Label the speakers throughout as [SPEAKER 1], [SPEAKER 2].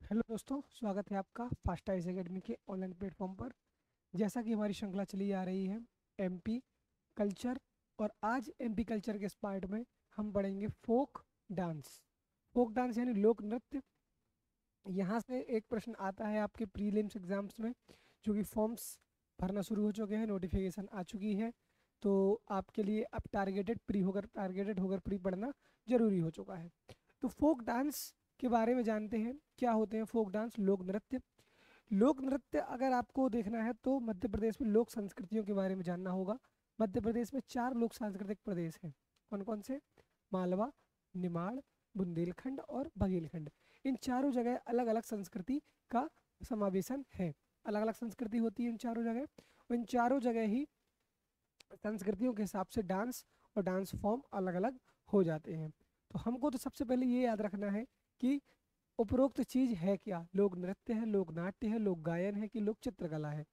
[SPEAKER 1] Hello दोस्तों, स्वागत है आपका फास्ट आइज एकेडमी के ऑनलाइन प्लेटफॉर्म पर। जैसा कि हमारी श्रृंखला चली आ रही है एमपी कल्चर, और आज एमपी कल्चर के इस पार्ट में हम पढ़ेंगे फोक डांस। फोक डांस यानी लोक नृत्य। यहाँ से एक प्रश्न आता है आपके प्रीलिम्स एग्जाम्स में, जो कि फॉर्म्स भरना शुरू हो चुके हैं, नोटिफिकेशन आ चुकी है। तो आपके लिए अब टारगेटेड होकर प्री पढ़ना जरूरी हो चुका है। तो फोक डांस के बारे में जानते हैं। क्या होते हैं फोक डांस? लोक नृत्य। लोक नृत्य अगर आपको देखना है तो मध्य प्रदेश में लोक संस्कृतियों के बारे में जानना होगा। मध्य प्रदेश में 4 लोक सांस्कृतिक प्रदेश हैं। कौन कौन से? मालवा, निमाड़, बुंदेलखंड और बघेलखंड। इन चारों जगह अलग अलग संस्कृति का समावेशन है। अलग अलग संस्कृति होती है इन चारों जगह, और इन चारों जगह ही संस्कृतियों के हिसाब से डांस और डांस फॉर्म अलग अलग हो जाते हैं। तो हमको तो सबसे पहले ये याद रखना है कि उपरोक्त चीज है क्या। लोक नृत्य है, लोक नाट्य है, लोक गायन है कि लोक चित्रकला है।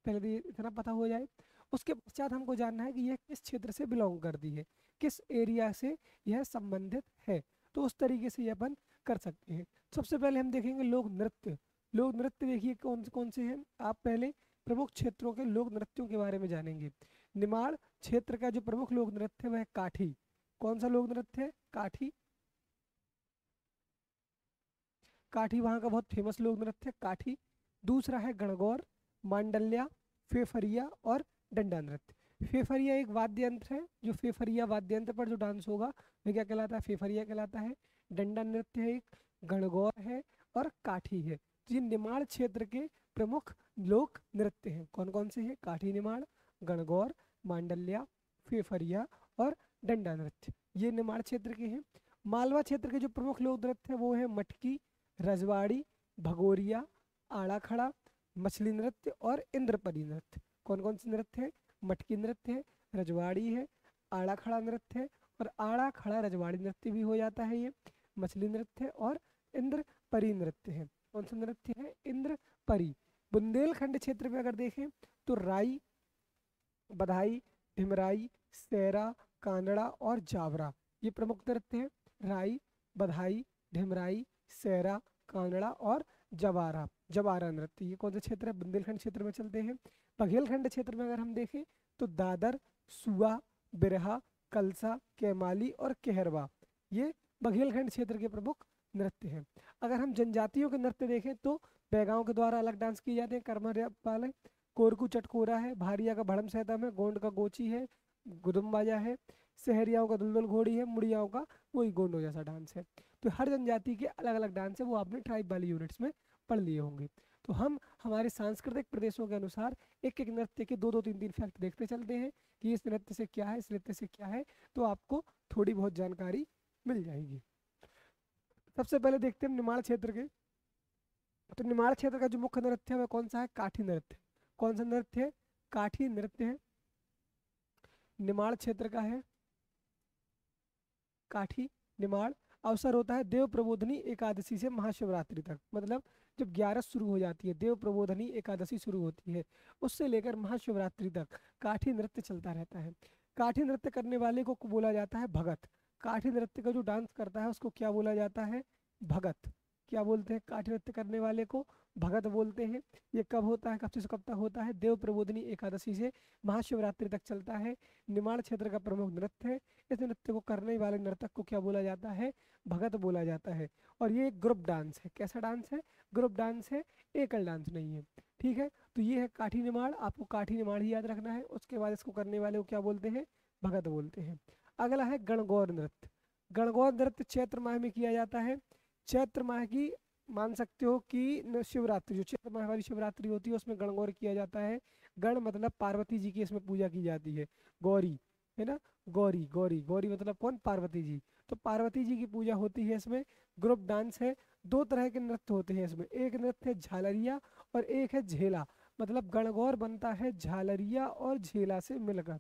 [SPEAKER 1] पहले तो ये इतना पता हो जाए। उसके पश्चात हमको जानना है कि यह किस क्षेत्र से बिलोंग करती है, किस एरिया से यह संबंधित है। तो उस तरीके से ये अपन कर सकते हैं। सबसे पहले हम देखेंगे लोक नृत्य। लोक नृत्य देखिए कौन कौन से हैं। आप पहले प्रमुख क्षेत्रों के लोक नृत्यों के बारे में जानेंगे। निमाड़ क्षेत्र का जो प्रमुख लोक नृत्य है वह है काठी। कौन सा लोक नृत्य है? काठी। काठी वहाँ का बहुत फेमस लोक नृत्य है काठी। दूसरा है गणगौर, मांडल्या, फेफरिया और डंडा नृत्य। फेफरिया एक वाद्य यंत्र है। जो फेफरिया वाद्य यंत्र पर जो डांस होगा वह क्या कहलाता है? फेफरिया कहलाता है। डंडा नृत्य है एक, गणगौर है और काठी है। तो ये निमाड़ क्षेत्र के प्रमुख लोक नृत्य हैं। कौन कौन से हैं? काठी निमाड़, गणगौर, मांडल्या, फेफरिया और डंडा नृत्य। ये निमाड़ क्षेत्र के हैं। मालवा क्षेत्र के जो प्रमुख लोक नृत्य है वो है मटकी, रजवाड़ी, भगोरिया, आड़ा खड़ा, मछली नृत्य और इंद्रपरी नृत्य। कौन कौन से नृत्य है? मटकी नृत्य है, रजवाड़ी है, आड़ा खड़ा नृत्य है, और आड़ा खड़ा रजवाड़ी नृत्य भी हो जाता है ये। मछली नृत्य है और इंद्रपरी नृत्य है। कौन सा नृत्य है? इंद्रपरी। बुंदेलखंड क्षेत्र में अगर देखें तो राई, बधाई, ढिमराई, सैरा, कानड़ा और जावरा ये प्रमुख नृत्य हैं। राई, बधाई, ढिमराई, सैरा, कानड़ा और जवारा जवारा नृत्य ये कौन सा क्षेत्र है? बुंदेलखंड क्षेत्र में चलते हैं। बघेलखंड क्षेत्र में अगर हम देखें तो दादर, सुआ, बिरहा, कलसा, कैमाली और कहरवा ये बघेलखंड क्षेत्र के प्रमुख नृत्य हैं। अगर हम जनजातियों के नृत्य देखें तो बैगाओं के द्वारा अलग डांस किए जाते हैं, कर्मर वाले। कोरकू चटकोरा है, भारिया का भड़म सहतम है, गोंड का गोची है, गुदुम बाजा है, सहरियाओं का दुलदुल घोड़ी है, मुड़ियाओं का वही गोंडो जैसा डांस है। तो हर जनजाति के अलग अलग डांस है, वो आपने ट्राइब वाली यूनिट्स में पढ़ लिए होंगे। तो हम हमारे सांस्कृतिक प्रदेशों के अनुसार एक एक नृत्य के दो दो तीन तीन फैक्ट देखते चलते हैं कि इस नृत्य से क्या है, इस नृत्य से क्या है। तो आपको थोड़ी बहुत जानकारी मिल जाएगी। सबसे पहले देखते हैं निमाड़ क्षेत्र के। तो निमाड़ क्षेत्र का जो मुख्य नृत्य है वह कौन सा है? काठी नृत्य। कौन सा नृत्य है? काठी नृत्य है, निमाड़ क्षेत्र का है काठी निमाड़। अवसर होता है देव प्रबोधनी एकादशी से महाशिवरात्रि तक। मतलब जब 11 शुरू हो जाती है, देव प्रबोधनी एकादशी शुरू होती है, उससे लेकर महाशिवरात्रि तक काठी नृत्य चलता रहता है। काठी नृत्य करने वाले को बोला जाता है भगत। काठी नृत्य का जो डांस करता है उसको क्या बोला जाता है? भगत। क्या बोलते हैं? काठी नृत्य करने वाले को भगत बोलते हैं। ये कब होता है, कब से कब तक होता है? देव प्रबोधनी एकादशी से महाशिवरात्रि तक चलता है। निमाड़ क्षेत्र का प्रमुख नृत्य है। इस नृत्य को करने वाले नर्तक को क्या बोला जाता है? भगत बोला जाता है। और ये एक ग्रुप डांस है। कैसा डांस है? ग्रुप डांस है, एकल डांस नहीं है। ठीक है, तो ये है काठी निमाड़। आपको काठी निमाड़ ही याद रखना है। उसके बाद इसको करने वाले को क्या बोलते हैं? भगत बोलते हैं। अगला है गणगौर नृत्य। गणगौर नृत्य चैत्र माह में किया जाता है। चैत्र माह की मान सकते हो कि शिवरात्रि, जो चैत्र माह वाली शिवरात्रि होती है उसमें गणगौर किया जाता है। गण मतलब पार्वती जी की इसमें पूजा की जाती है। गौरी है ना, गौरी गौरी गौरी मतलब कौन? पार्वती जी। तो पार्वती जी की पूजा होती है इसमें। ग्रुप डांस है। दो तरह के नृत्य होते हैं इसमें। एक नृत्य है झालरिया और एक है झेला। मतलब गणगौर बनता है झालरिया और झेला से मिलकर।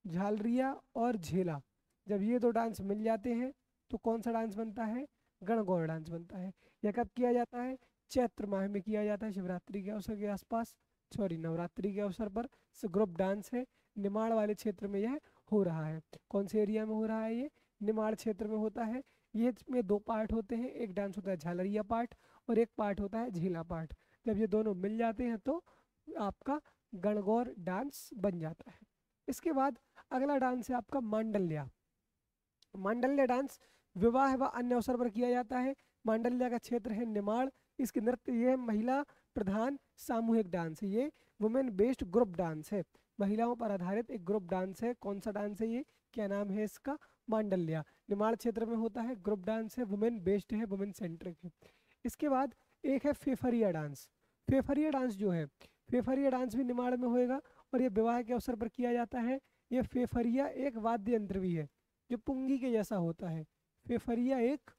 [SPEAKER 1] झालरिया और झेला, जब ये दो डांस मिल जाते हैं तो कौन सा डांस बनता है? गणगौर डांस बनता है। यह कब किया जाता है? चैत्र माह में किया जाता है, शिवरात्रि के अवसर के आसपास, सॉरी नवरात्रि के अवसर पर। ग्रुप डांस है। निमाड़ वाले क्षेत्र में यह हो रहा है। कौन से एरिया में हो रहा है ये? निमाड़ क्षेत्र में होता है। ये इसमें दो पार्ट होते हैं, एक डांस होता है झालरिया पार्ट और एक पार्ट होता है झीला पार्ट। जब ये दोनों मिल जाते हैं तो आपका गणगौर डांस बन जाता है। इसके बाद अगला डांस है आपका मांडल्या। मांडल्य डांस विवाह व अन्य अवसर पर किया जाता है। मांडल्य का क्षेत्र है निमाड़। इसके नृत्य ये महिला प्रधान सामूहिक डांस है, ये वुमेन बेस्ड ग्रुप डांस है, महिलाओं पर आधारित एक ग्रुप डांस है। कौन सा डांस है ये, क्या नाम है इसका, मांडल्या। निमाड़ क्षेत्र में होता है, ग्रुप डांस है, वुमेन बेस्ड है, वुमेन सेंट्रिक है। इसके बाद एक है फेफरिया डांस। फेफरिया डांस जो है, फेफरिया डांस भी निमाड़ में होएगा और ये विवाह के अवसर पर किया जाता है। ये फेफरिया एक वाद्य यंत्र भी है जो पुंगी के जैसा होता है। फेफरिया एक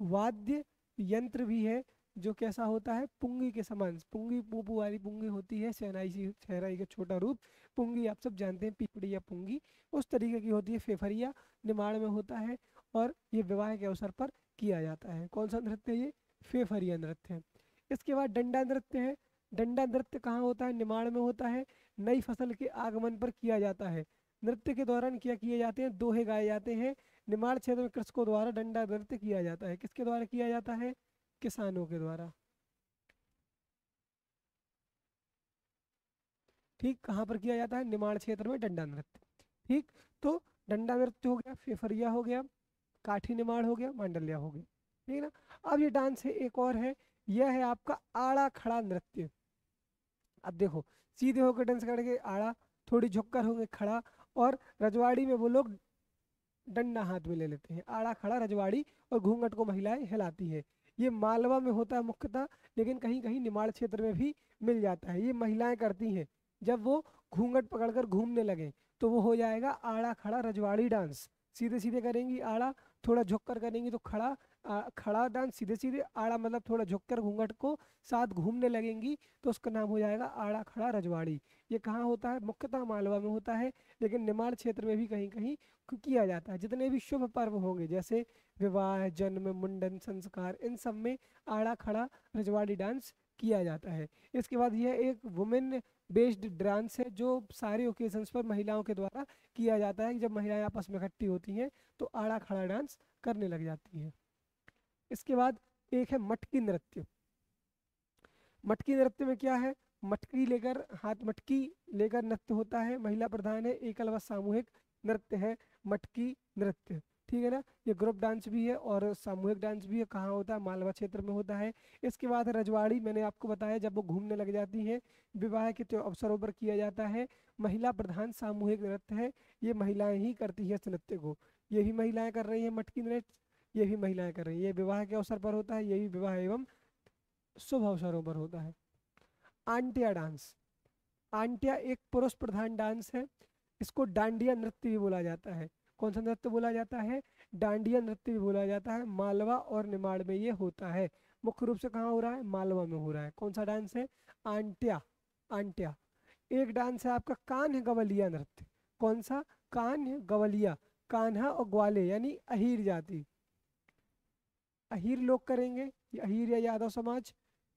[SPEAKER 1] वाद्य यंत्र भी है जो कैसा होता है, पुंगी के समान। पुंगी पूपू वाली पुंगी होती है, शहनाई का छोटा रूप। पुंगी आप सब जानते हैं, पीपड़ी या पुंगी, उस तरीके की होती है फेफरिया। निमाड़ में होता है और ये विवाह के अवसर पर किया जाता है। कौन सा नृत्य है ये, फेफरिया नृत्य है। इसके बाद डंडा नृत्य है। डंडा नृत्य कहाँ होता है, निमाड़ में होता है। नई फसल के आगमन पर किया जाता है। नृत्य के दौरान क्या किए जाते हैं, दोहे गाए जाते हैं। निमाड़ क्षेत्र में कृषकों द्वारा डंडा नृत्य किया जाता है। किसके द्वारा किया जाता है, किसानों के द्वारा। ठीक, कहाँ पर किया जाता है, निमाड़ क्षेत्र में डंडा नृत्य। ठीक, तो डंडा नृत्य हो गया, फेफरिया हो गया, काठी निमाड़ हो गया, मांडल्या हो गया। ठीक है ना। अब ये डांस है, एक और है, यह है आपका आड़ा खड़ा नृत्य। अब देखो, सीधे होकर डांस करके आड़ा, थोड़ी झुककर होंगे खड़ा, और रजवाड़ी में वो लोग डंडा हाथ में ले लेते हैं। आड़ा खड़ा रजवाड़ी, और घूंघट को महिलाएं हिलाती है। ये मालवा में होता है मुख्यतः, लेकिन कहीं कहीं निमाड़ क्षेत्र में भी मिल जाता है। ये महिलाएं करती हैं। जब वो घूंघट पकड़कर घूमने लगे तो वो हो जाएगा आड़ा खड़ा रजवाड़ी डांस। सीधे सीधे करेंगी आड़ा, थोड़ा झुक कर करेंगी तो खड़ा। खड़ा डांस सीधे सीधे, आड़ा मतलब थोड़ा झुककर घूंघट को साथ घूमने लगेंगी तो उसका नाम हो जाएगा आड़ा खड़ा रजवाड़ी। ये कहाँ होता है, मुख्यतः मालवा में होता है, लेकिन निमाड़ क्षेत्र में भी कहीं कहीं किया जाता है। जितने भी शुभ पर्व होंगे, जैसे विवाह, जन्म, मुंडन, संस्कार, इन सब में आड़ा खड़ा रजवाड़ी डांस किया जाता है। इसके बाद यह एक वुमेन बेस्ड डांस है जो सारे ओकेजन्स पर महिलाओं के द्वारा किया जाता है। जब महिलाएं आपस में इकट्ठी होती हैं तो आड़ा खड़ा डांस करने लग जाती हैं। इसके बाद एक है मटकी नृत्य। मटकी नृत्य में क्या है, मटकी लेकर, हाथ मटकी लेकर नृत्य होता है, महिला प्रधान है, एकल व सामूहिक नृत्य है मटकी नृत्य। ठीक है ना। ये ग्रुप डांस भी है और सामूहिक डांस भी है। कहाँ होता है, मालवा क्षेत्र में होता है। इसके बाद रजवाड़ी, मैंने आपको बताया, जब वो घूमने लग जाती हैं, विवाह के अवसरों पर किया जाता है। महिला प्रधान सामूहिक नृत्य है, ये महिलाएं ही करती है इस नृत्य को। ये भी महिलाएं कर रही है मटकी नृत्य, ये भी महिलाएं कर रही है। ये विवाह के अवसर पर होता है, ये भी विवाह एवं शुभ अवसरों पर होता है। आंटिया डांस। आंटिया एक पुरुष प्रधान डांस है। इसको डांडिया नृत्य भी बोला जाता है। कौन सा नृत्य बोला जाता है, डांडिया नृत्य भी बोला जाता है। मालवा और निमाड़ में ये होता है। मुख्य रूप से कहाँ हो रहा है, मालवा में हो रहा है। कौन सा डांस है, आंटिया। आंटिया एक डांस है आपका कान्ह गवलिया नृत्य। कौन सा, कान्ह गवलिया। कान्हा और ग्वाले यानी अहीर जाति, अहीर लोग करेंगे, ये अहीर या यादव समाज।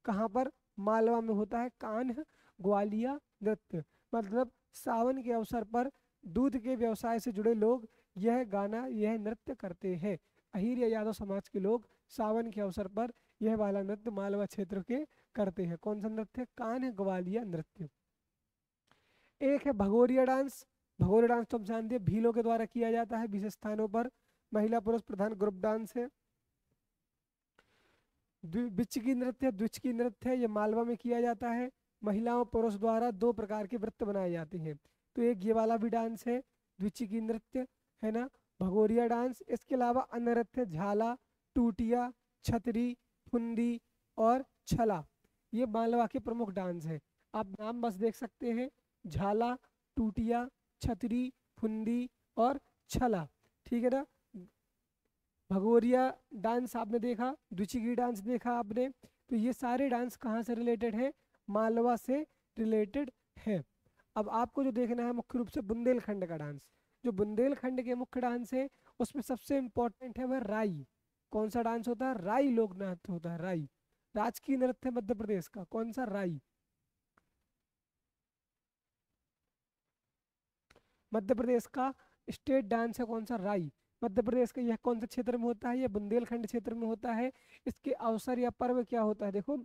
[SPEAKER 1] कहाँ पर, मालवा में होता है कान्ह ग्वालिया नृत्य। मतलब सावन के अवसर पर दूध के व्यवसाय से जुड़े लोग यह गाना, यह नृत्य करते हैं। अहीर या यादव समाज के लोग सावन के अवसर पर यह वाला नृत्य मालवा क्षेत्र के करते हैं। कौन सा नृत्य, कान्ह ग्वालिया नृत्य। एक है भगोरिया डांस। भगोरिया डांस तो हम जानते हैं, भीलों के द्वारा किया जाता है विशेष स्थानों पर। महिला पुरुष प्रधान ग्रुप डांस है। बिचकी नृत्य, द्विचकी नृत्य है, ये मालवा में किया जाता है। महिलाओं पुरुष द्वारा दो प्रकार के वृत्त बनाए जाते हैं। तो एक ये वाला भी डांस है, द्विचकी नृत्य, है ना, भगोरिया डांस। इसके अलावा अन्य नृत्य झाला, टूटिया, छतरी, फुंदी और छला, ये मालवा के प्रमुख डांस है। आप नाम बस देख सकते हैं, झाला, टूटिया, छतरी, फुंदी और छला। ठीक है ना। भगोरिया डांस आपने देखा, द्विचकी डांस देखा आपने, तो ये सारे डांस कहाँ से रिलेटेड है, मालवा से रिलेटेड है। अब आपको जो देखना है मुख्य रूप से बुंदेलखंड का डांस। जो बुंदेलखंड के मुख्य डांस है उसमें सबसे इम्पोर्टेंट है वह राई। कौन सा डांस होता है, राई लोक नृत्य होता है। राई राजकीय नृत्य है मध्य प्रदेश का। कौन सा, राई। मध्य प्रदेश का स्टेट डांस है कौन सा, राई। मध्य प्रदेश का यह कौन से क्षेत्र में होता है? यह बुंदेलखंड क्षेत्र में होता है। इसके अवसर या पर्व क्या होता है? देखो,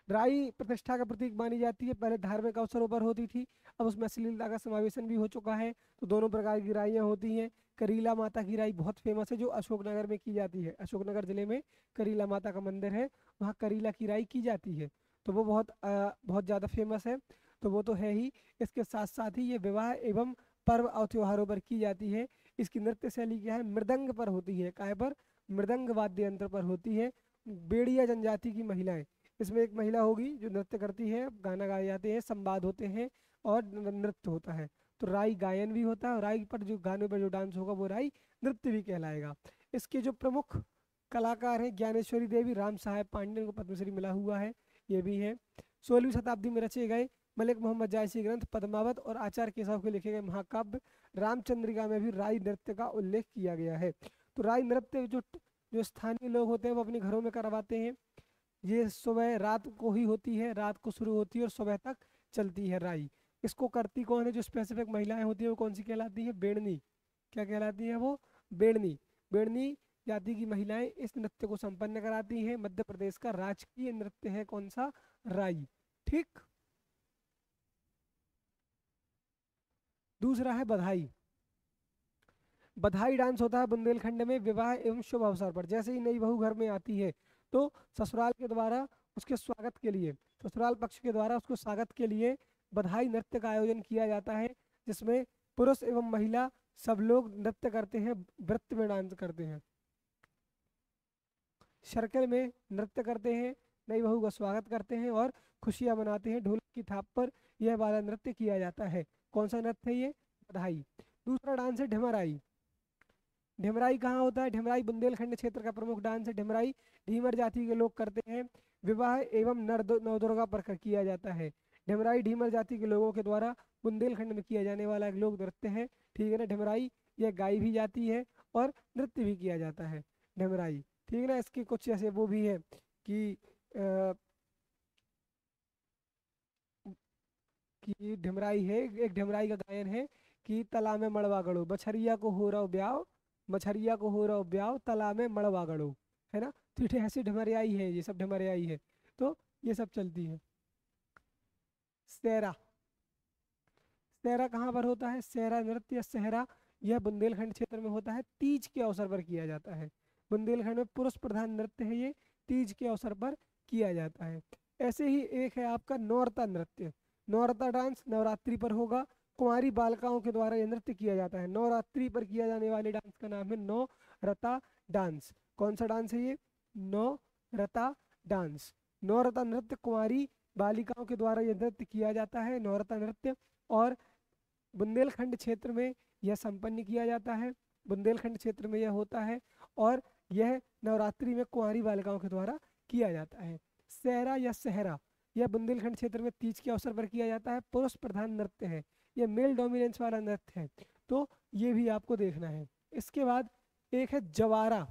[SPEAKER 1] राई प्रतिष्ठा का प्रतीक मानी जाती है, पहले धार्मिक अवसरों पर होती थी, अब उसमें अश्लीलता का समावेशन भी हो चुका है। तो दोनों प्रकार की राइयाँ होती हैं। करीला माता की राई बहुत फेमस है, जो अशोकनगर में की जाती है। अशोकनगर जिले में करीला माता का मंदिर है, वहाँ करीला की राई की जाती है। तो वो बहुत ज़्यादा फेमस है। तो वो तो है ही। इसके साथ साथ ही ये विवाह एवं पर्व और त्योहारों पर की जाती है। इसकी नृत्य शैली क्या है? मृदंग पर होती है। काय पर? मृदंग वाद्य यंत्र पर होती है। बेड़िया जनजाति की महिलाएं, इसमें एक महिला होगी जो नृत्य करती है, गाना गाए जाते हैं, संवाद होते हैं और नृत्य होता है। तो राई गायन भी होता है, और राई पर जो गाने पर जो डांस होगा वो राई नृत्य भी कहलाएगा। इसके जो प्रमुख कलाकार हैं, ज्ञानेश्वरी देवी, राम साहेब पांडे को पद्मश्री मिला हुआ है, ये भी है। 16वीं शताब्दी में रचे गए मलिक मोहम्मद जायसी ग्रंथ पद्मावत और आचार्य केशव के लिखे गए महाकाव्य रामचंद्रिका में भी राई नृत्य का उल्लेख किया गया है। तो राई नृत्य जो जो स्थानीय लोग होते हैं वो अपने घरों में करवाते हैं। ये सुबह रात को ही होती है, रात को शुरू होती है और सुबह तक चलती है राई। इसको करती कौन है? जो स्पेसिफिक महिलाएं होती है वो कौन सी कहलाती है? बेड़नी। क्या कहलाती है वो? बेड़नी। बेड़नी जाति की महिलाएं इस नृत्य को संपन्न कराती हैं। मध्य प्रदेश का राजकीय नृत्य है कौन सा? राई। ठीक। दूसरा है बधाई। बधाई डांस होता है बुंदेलखंड में विवाह एवं शुभ अवसर पर। जैसे ही नई बहू घर में आती है तो ससुराल के द्वारा उसके स्वागत के लिए, ससुराल पक्ष के द्वारा उसको स्वागत के लिए बधाई नृत्य का आयोजन किया जाता है, जिसमें पुरुष एवं महिला सब लोग नृत्य करते हैं, वृत्त में डांस करते हैं, सर्कल में नृत्य करते हैं, नई बहू का स्वागत करते हैं और खुशियां मनाते हैं। ढोलक की थाप पर यह वाला नृत्य किया जाता है। कौन सा नृत्य है ये? बधाई। दूसरा डांस है ढिमराई। ढिमराई कहाँ होता है? ढिमराई बुंदेलखंड क्षेत्र का प्रमुख डांस है। ढिमराई ढीमर जाति के लोग करते हैं। विवाह एवं नवदुर्गा पर किया जाता है। ढिमराई ढीमर जाति के लोगों के द्वारा बुंदेलखंड में किया जाने वाला एक लोक नृत्य है। ठीक है ना? ढिमराई यह गाई भी जाती है और नृत्य भी किया जाता है ढिमराई। ठीक है ना? इसके कुछ ऐसे वो भी है कि ढिमराई है, एक ढिमराई का गायन है कि तला में मड़वा गड़ो, बछरिया को हो रहा ब्याह, मछरिया को हो रहा ब्याह, तला में मड़वा गड़ो। है ना? तो ये ऐसी ढमरियाई है, ये सब ढमरियाई है। तो ये सब चलती है। सेहरा। सेहरा कहाँ पर होता है? सेहरा नृत्य या सेहरा यह बुंदेलखंड क्षेत्र में होता है, तीज के अवसर पर किया जाता है। बुंदेलखंड में पुरुष प्रधान नृत्य है ये, तीज के अवसर पर किया जाता है। ऐसे ही एक है आपका नौरता नृत्य। नौरता डांस नवरात्रि पर होगा, कुंवारी बालिकाओं के द्वारा यह नृत्य किया जाता है। नवरात्रि पर किया जाने वाले डांस का नाम है नौरता डांस। कौन सा डांस है ये? नौरता डांस। नौरता नृत्य कुंवारी बालिकाओं के द्वारा यह नृत्य किया जाता है, नौरता नृत्य। और बुंदेलखंड क्षेत्र में यह संपन्न किया जाता है, बुंदेलखंड क्षेत्र में यह होता है और यह नवरात्रि में कुंवारी बालिकाओं के द्वारा किया जाता है। सेहरा या सहरा यह बुंदेलखंड क्षेत्र में तीज के अवसर पर किया जाता है, पुरुष प्रधान नृत्य है, यह मेल डोमिनेंस वाला नृत्य है। तो ये भी आपको देखना है। इसके बाद एक है जवारा।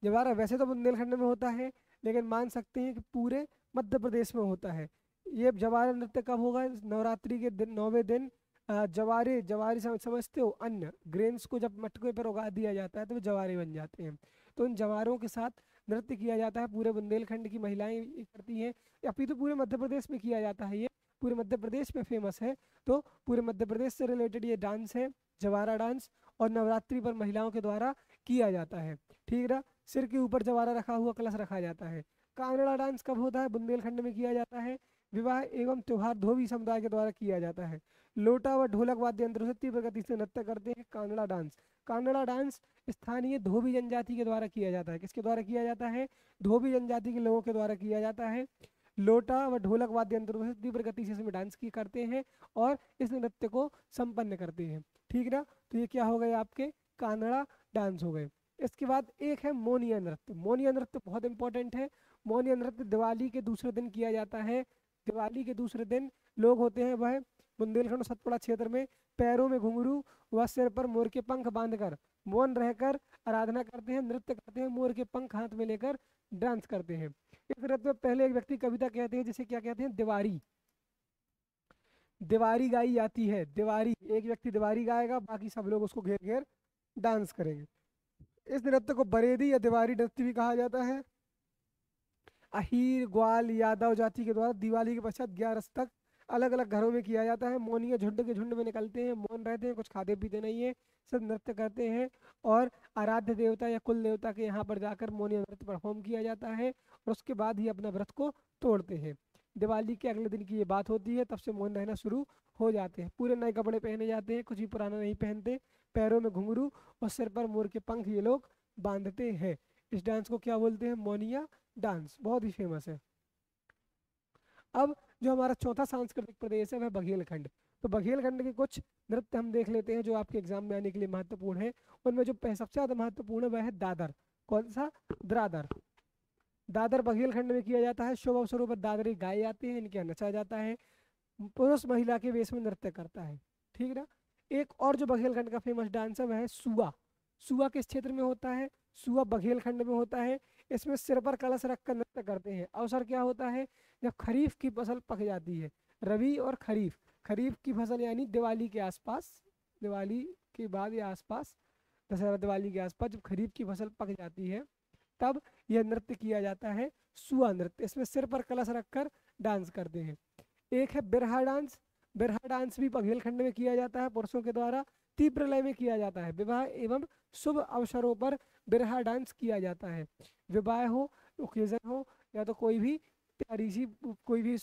[SPEAKER 1] जवारा वैसे तो बुंदेलखंड में होता है, लेकिन मान सकते हैं कि पूरे मध्य प्रदेश में होता है। ये जवारा नृत्य कब होगा? नवरात्रि के दिन, 9वें दिन। जवारे, जवारे समझते हो? अन्न ग्रेन्स को जब मटके पर उगा दिया जाता है तो वो जवारे बन जाते हैं। तो इन जवारों के साथ नृत्य किया जाता है, पूरे बुंदेलखंड की महिलाएं ये करती हैं, या फिर तो पूरे मध्य प्रदेश में किया जाता है, ये पूरे मध्य प्रदेश में फेमस है। तो पूरे मध्य प्रदेश से रिलेटेड ये डांस है, जवारा डांस, और नवरात्रि पर महिलाओं के द्वारा किया जाता है। ठीक है? सिर के ऊपर जवारा रखा हुआ कलश रखा जाता है। कांगड़ा डांस कब होता है? बुंदेलखंड में किया जाता है, विवाह एवं त्योहार धोबी समुदाय के द्वारा किया जाता है। लोटा व ढोलक वाद्य यंत्रों से तीव्र गति से नृत्य करते हैं। कांगड़ा डांस, कांगड़ा डांस स्थानीय धोबी जनजाति के द्वारा किया जाता है। किसके द्वारा किया जाता है? धोबी जनजाति के लोगों के द्वारा किया जाता है। लोटा व ढोलक वाद्य यंत्रों से तीव्र गति से इसमें डांस की करते हैं और इस नृत्य को संपन्न करते हैं। ठीक ना? तो ये क्या हो गए आपके? कांगड़ा डांस हो गए। इसके बाद एक है मोनिया नृत्य। मोनिया नृत्य बहुत इंपॉर्टेंट है। मोनिया नृत्य दिवाली के दूसरे दिन किया जाता है। दिवाली के दूसरे दिन लोग होते हैं वह बुंदेलखंड और सतपुड़ा क्षेत्र में पैरों में घुंघरू व सिर पर मोर के पंख बांधकर मौन रहकर आराधना करते हैं, नृत्य करते हैं, मोर के पंख हाथ में लेकर डांस करते हैं। इस नृत्य में पहले एक व्यक्ति कविता कहते हैं, जिसे क्या कहते हैं? दिवारी। दिवारी गाई जाती है, दिवारी, एक व्यक्ति दिवारी गाएगा, बाकी सब लोग उसको घेर घेर डांस करेंगे। इस नृत्य को बरेदी या दिवारी नृत्य भी कहा जाता है। अहीर, ग्वाल, यादव जाति के द्वारा दिवाली के पश्चात 11 तक अलग अलग घरों में किया जाता है। मौनिया झुंड के झुंड में निकलते हैं, मौन रहते हैं, कुछ खाते पीते नहीं है, सब नृत्य करते हैं। और आराध्य देवता या कुल देवता के यहाँ पर जाकर मौनिया नृत्य परफॉर्म किया जाता है और उसके बाद ही अपना व्रत को तोड़ते हैं। दिवाली के अगले दिन की ये बात होती है, तब से मौन रहना शुरू हो जाते हैं। पूरे नए कपड़े पहने जाते हैं, कुछ भी पुराना नहीं पहनते। पैरों में घुंघरू और सिर पर मोर के पंख ये लोग बांधते हैं। इस डांस को क्या बोलते हैं? मौनिया डांस, बहुत ही फेमस है। अब जो हमारा चौथा सांस्कृतिक प्रदेश है वह बघेलखंड। तो बघेलखंड के कुछ नृत्य हम देख लेते हैं जो आपके एग्जाम में आने के लिए महत्वपूर्ण है। उनमें जो सबसे ज्यादा महत्वपूर्ण है वह है दादर। कौन सा? दादर। दादर बघेलखंड में किया जाता है। शुभ अवसरों पर दादरे गाए जाते हैं, इनके यहाँ नचाया जाता है। पुरुष महिला के वेश में नृत्य करता है। ठीक ना। एक और जो बघेलखंड का फेमस डांस है वह है सुआ। सुआ किस क्षेत्र में होता है? सुआ बघेलखंड में होता है। इसमें सिर पर कलश रखकर नृत्य करते हैं। अवसर क्या होता है? जब खरीफ की फसल पक जाती है, रबी और खरीफ, खरीफ की फसल यानी दिवाली के आसपास, दिवाली के बाद या आसपास, दशहरा दिवाली के आसपास जब खरीफ की फसल पक जाती है तब यह नृत्य किया जाता है, सुआ नृत्य। इसमें सिर पर कलश रखकर डांस करते हैं। एक है बिरहा डांस। बिरहा डांस भी बघेलखंड में किया जाता है, पुरुषों के द्वारा तीव्र लय में किया जाता है। विवाह एवं शुभ अवसरों पर बिरहा डांस किया जाता है। विवाह हो, ओकेजन हो, या तो कोई भी प्यारी सी कोई भी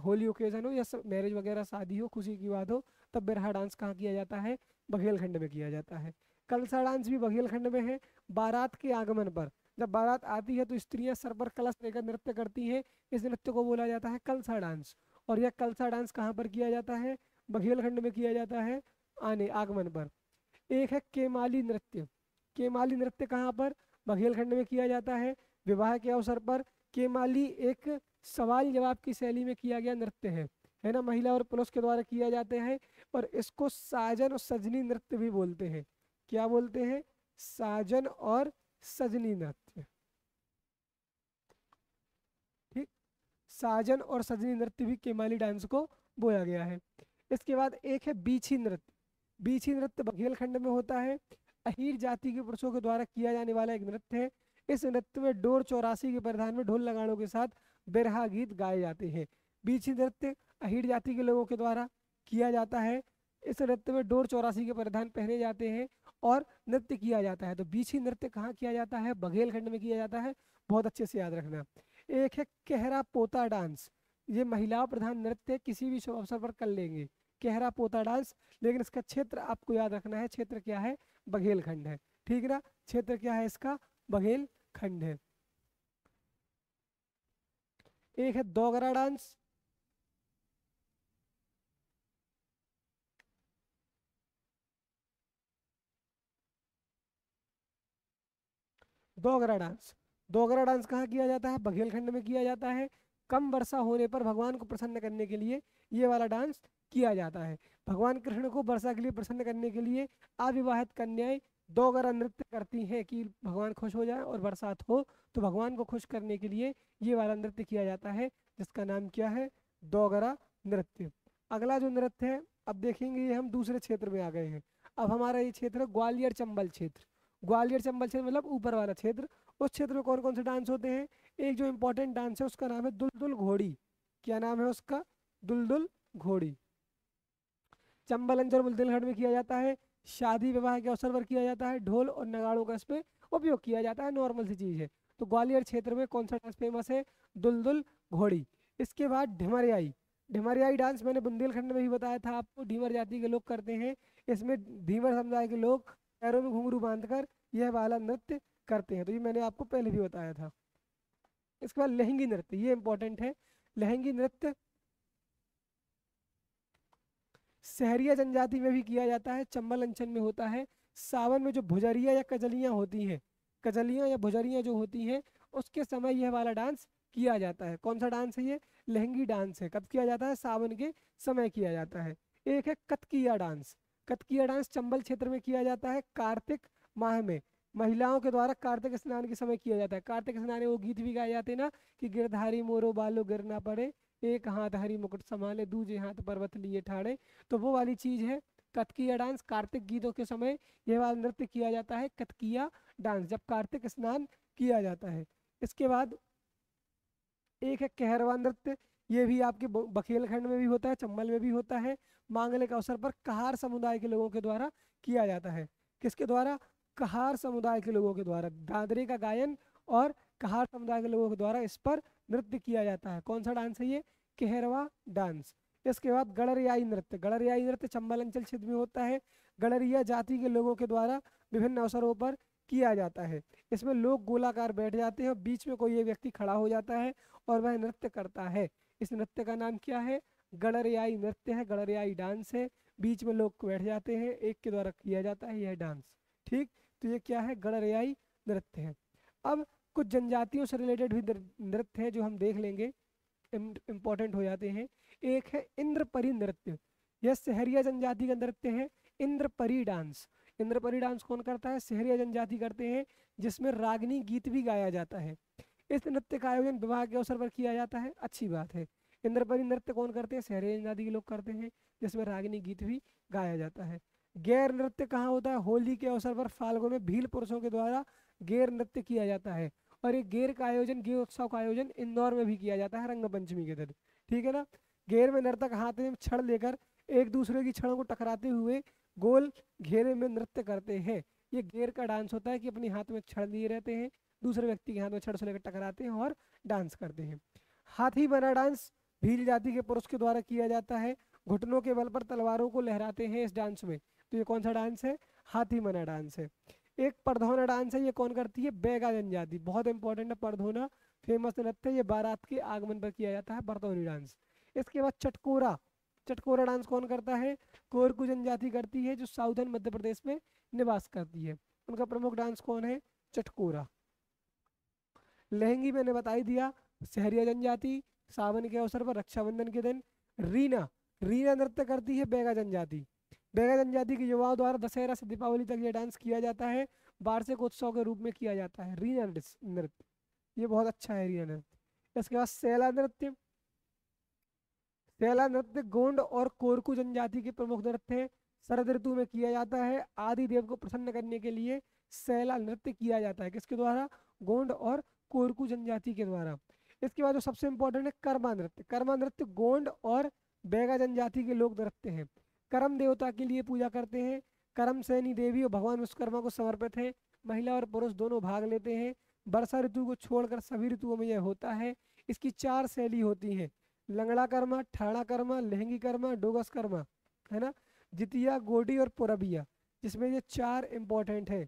[SPEAKER 1] होली ओकेजन हो या मैरिज वगैरह, शादी हो, खुशी की बात हो, तब बिरहा डांस कहाँ किया जाता है? बघेलखंड में किया जाता है। कलसा डांस भी बघेलखंड में है। बारात के आगमन पर, जब बारात आती है तो स्त्रियां सर पर कलश लेकर नृत्य करती हैं। इस नृत्य को बोला जाता है कलसा डांस। और यह कलसा डांस कहाँ पर किया जाता है? बघेलखंड में किया जाता है, आने आगमन पर। एक है केमाली नृत्य। केमाली नृत्य कहाँ पर? बघेलखंड में किया जाता है, विवाह के अवसर पर। केमाली एक सवाल जवाब की शैली में किया गया नृत्य है ना, महिला और पुरुष के द्वारा किया जाते हैं। और इसको साजन और सजनी नृत्य भी बोलते हैं। क्या बोलते हैं? साजन और सजनी नृत्य। ठीक, साजन और सजनी नृत्य भी केमाली डांस को बोला गया है। इसके बाद एक है बीछी नृत्य। बीछी नृत्य बघेलखंड में होता है। अहीर जाति के पुरुषों के द्वारा किया जाने वाला एक नृत्य है। इस नृत्य में डोर चौरासी के परिधान में ढोल लगाड़ों के साथ बिरहा गीत गाए जाते हैं। बीछी नृत्य अहीर जाति के लोगों के द्वारा किया जाता है। इस नृत्य में डोर चौरासी के परिधान पहने जाते हैं और नृत्य किया जाता है। तो बीछी नृत्य कहाँ किया जाता है? बघेलखंड में किया जाता है। बहुत अच्छे से याद रखना। एक है कहरा पोता डांस। ये महिला प्रधान नृत्य, किसी भी शुभ अवसर पर कर लेंगे, कहरा पोता डांस। लेकिन इसका क्षेत्र आपको याद रखना है। क्षेत्र क्या है? बघेलखंड है। ठीक है ना। क्षेत्र क्या है इसका? बघेलखंड है। एक है Dogra dance. Dogra dance, Dogra dance कहाँ किया जाता है? बघेलखंड में किया जाता है। कम वर्षा होने पर भगवान को प्रसन्न करने के लिए ये वाला डांस किया जाता है। भगवान कृष्ण को वर्षा के लिए प्रसन्न करने के लिए अविवाहित कन्याएं दोगरा नृत्य करती हैं कि भगवान खुश हो जाए और बरसात हो। तो भगवान को खुश करने के लिए ये वाला नृत्य किया जाता है, जिसका नाम क्या है? दोगरा नृत्य। अगला जो नृत्य है, अब देखेंगे, ये हम दूसरे क्षेत्र में आ गए हैं। अब हमारा ये क्षेत्र है ग्वालियर चंबल क्षेत्र। ग्वालियर चंबल क्षेत्र मतलब ऊपर वाला क्षेत्र। उस क्षेत्र में कौन कौन से डांस होते हैं? एक जो इम्पोर्टेंट डांस है उसका नाम है दुलदुल घोड़ी। क्या नाम है उसका? दुलदुल घोड़ी। चंबल अंचल बुंदेलखंड में किया जाता है। शादी विवाह के अवसर पर किया जाता है। ढोल और नगाड़ों का इसमें उपयोग किया जाता है, नॉर्मल सी चीज है। तो ग्वालियर क्षेत्र में कौन सा डांस फेमस है? दुलदुल घोड़ी। इसके बाद ढिमरियाई। ढिमरियाई डांस मैंने बुंदेलखंड में भी बताया था आपको, ढीमर जाति के लोग करते हैं। इसमें धीवर समुदाय के लोग पैरों में घुंघरू बांधकर यह वाला नृत्य करते हैं। तो ये मैंने आपको पहले भी बताया था। इसके बाद लहंगी नृत्य, ये इंपॉर्टेंट है। लहंगी नृत्य सहरिया जनजाति में भी किया जाता है, चंबल अंचल में होता है। सावन में जो भुजरिया या कजलियां होती हैं, कजलियां या भुजरियां जो होती हैं, उसके समय यह वाला डांस किया जाता है। कौन सा डांस है ये? लहंगी डांस है। कब किया जाता है? सावन के समय किया जाता है। एक है कतकिया डांस। कतकिया डांस चंबल क्षेत्र में किया जाता है, कार्तिक माह में। महिलाओं के द्वारा कार्तिक स्नान के समय किया जाता है। कार्तिक स्नान में वो गीत भी गाए जाते हैं ना कि गिरधारी मोरो बालो गिर ना पड़े, एक हाथ हरी मुकुट संभाले दूजे हाथ पर्वत लिए ठाड़े, तो वो वाली चीज है कथकिया डांस। कार्तिक गीतों के समय यह वाला नृत्य किया जाता है, कथकिया डांस, जब कार्तिक स्नान किया जाता है। इसके बाद एक है कहरवा नृत्य। ये भी आपके बखेलखंड में भी होता है, चंबल में भी होता है। मांगलिक अवसर पर कहार समुदाय के लोगों के द्वारा किया जाता है। किसके द्वारा? कहार समुदाय के लोगों के द्वारा। दादरे का गायन और कहार समुदाय के लोगों के द्वारा इस पर नृत्य किया जाता है। कौन सा डांस है ये? कहरवा डांस। इसके बाद गड़रियाई नृत्य। गड़रियाई नृत्य चंबल अंचल क्षेत्र में होता है। गड़रिया जाति के लोगों के द्वारा विभिन्न अवसरों पर किया जाता है। इसमें लोग गोलाकार बैठ जाते हैं और बीच में कोई एक व्यक्ति खड़ा हो जाता है और वह नृत्य करता है। इस नृत्य का नाम क्या है? गड़रियाई नृत्य है, गड़रियाई डांस है। बीच में लोग बैठ जाते हैं, एक के द्वारा किया जाता है यह डांस। ठीक, तो ये क्या है? गड़रियाई नृत्य है। अब कुछ जनजातियों से रिलेटेड भी नृत्य है जो हम देख लेंगे, इम्पोर्टेंट हो जाते हैं। एक है इंद्रपरी नृत्य। यह सहरिया जनजाति का नृत्य है, इंद्रपरी डांस। इंद्रपरी डांस कौन करता है? सहरिया जनजाति करते हैं, जिसमें रागनी गीत भी गाया जाता है। इस नृत्य का आयोजन विवाह के अवसर पर किया जाता है, अच्छी बात है। इंद्रपरी नृत्य कौन करते हैं? सहरिया जनजाति के लोग करते हैं, जिसमें रागनी गीत भी गाया जाता है। गैर नृत्य कहाँ होता है? होली के अवसर पर फाल्गुन में भील पुरुषों के द्वारा गैर नृत्य किया जाता है। और एक गेर का आयोजन, गेर उत्सव का आयोजन इंदौर में भी किया जाता है रंग पंचमी के दिन। ठीक है ना? गेर में नर्तक हाथ में छड़ लेकर एक दूसरे की छड़ों को टकराते हुए गोल घेरे में नृत्य करते हैं। ये गेर का डांस होता है कि अपने हाथ में छड़ लिए रहते हैं, दूसरे व्यक्ति के हाथ में छड़ से लेकर टकराते हैं और डांस करते हैं। हाथी बना डांस भील जाति के पुरुष के द्वारा किया जाता है। घुटनों के बल पर तलवारों को लहराते हैं इस डांस में। तो ये कौन सा डांस है? हाथी बना डांस है। एक परधोना डांस है, ये कौन करती है? बैगा जनजाति। बहुत इंपॉर्टेंट है परधोना, फेमस नृत्य है, ये बारात के आगमन पर किया जाता है, परधोनी डांस। इसके बाद चटकोरा। चटकोरा डांस कौन करता है? कोरकू जनजाति करती है, जो साउथर्न मध्य प्रदेश में निवास करती है। उनका प्रमुख डांस कौन है? चटकोरा। लहंगी मैंने बता ही दिया, सहरिया जनजाति। सावन के अवसर पर रक्षाबंधन के दिन रीना, रीना नृत्य करती है बैगा जनजाति। बैगा जनजाति के युवाओं द्वारा दशहरा से दीपावली तक ये डांस किया जाता है, वार्षिक उत्सव के रूप में किया जाता है रीना नृत्य। ये बहुत अच्छा है रीना नृत्य। इसके बाद सैला नृत्य। सैला नृत्य गोंड और कोरकू जनजाति के प्रमुख नृत्य है, शरद ऋतु में किया जाता है। आदि देव को प्रसन्न करने के लिए सैला नृत्य किया जाता है। किसके द्वारा? गोंड और कोरकू जनजाति के द्वारा। इसके बाद जो सबसे इंपॉर्टेंट है कर्मा नृत्य। कर्मा नृत्य गोंड और बैगा जनजाति के लोक नृत्य हैं। करम देवता के लिए पूजा करते हैं। करम सैनी देवी और भगवान विश्वकर्मा को समर्पित है। महिला और पुरुष दोनों भाग लेते हैं। वर्षा ऋतु को छोड़कर सभी ऋतुओं में यह होता है। इसकी 4 शैली होती हैं, लंगड़ा कर्मा, ठाड़ा कर्मा, लहंगी कर्मा, डोगस कर्मा, है ना, जितिया, गोडी और पुरबिया, जिसमें ये 4 इंपॉर्टेंट है,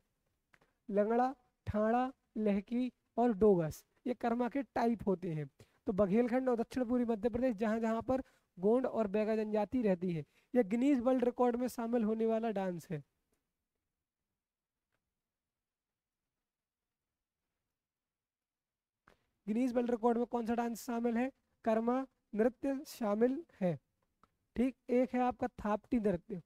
[SPEAKER 1] लंगड़ा, ठाड़ा, लहकी और डोगस। ये कर्मा के टाइप होते हैं। तो बघेलखंड और दक्षिण पूर्वी मध्य प्रदेश, जहाँ जहाँ पर गोंड और बैगा जनजाति रहती है, यह गिनीज वर्ल्ड रिकॉर्ड में शामिल होने वाला डांस है। गिनीज वर्ल्ड रिकॉर्ड में कौन सा डांस शामिल है? कर्मा नृत्य शामिल है। ठीक, एक है आपका थापटी नृत्य।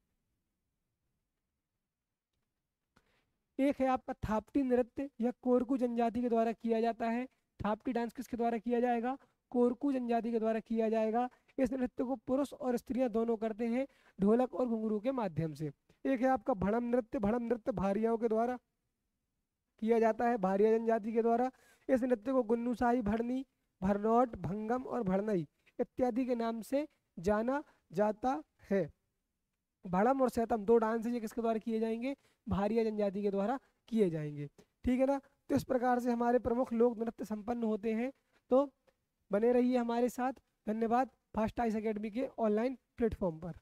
[SPEAKER 1] एक है आपका थापटी नृत्य, यह कोरकू जनजाति के द्वारा किया जाता है। थापटी डांस किसके द्वारा किया जाएगा? कोरकू जनजाति के द्वारा किया जाएगा। इस नृत्य को पुरुष और स्त्रियां दोनों करते हैं, ढोलक और घुंघरू के माध्यम से। एक है आपका भड़म नृत्य। भड़म नृत्य भारियाओं के द्वारा किया जाता है, भारिया जनजाति के द्वारा। इस नृत्य को गुन्नूशाही, भड़नी, भरनौट, भंगम और भड़नई इत्यादि के नाम से जाना जाता है। भड़म और सैतम 2 डांस है, ये किसके द्वारा किए जाएंगे? भारिया जनजाति के द्वारा किए जाएंगे। ठीक है ना? तो इस प्रकार से हमारे प्रमुख लोक नृत्य संपन्न होते हैं। तो बने रहिए हमारे साथ। धन्यवाद फास्ट आइस अकेडमी के ऑनलाइन प्लेटफॉर्म पर।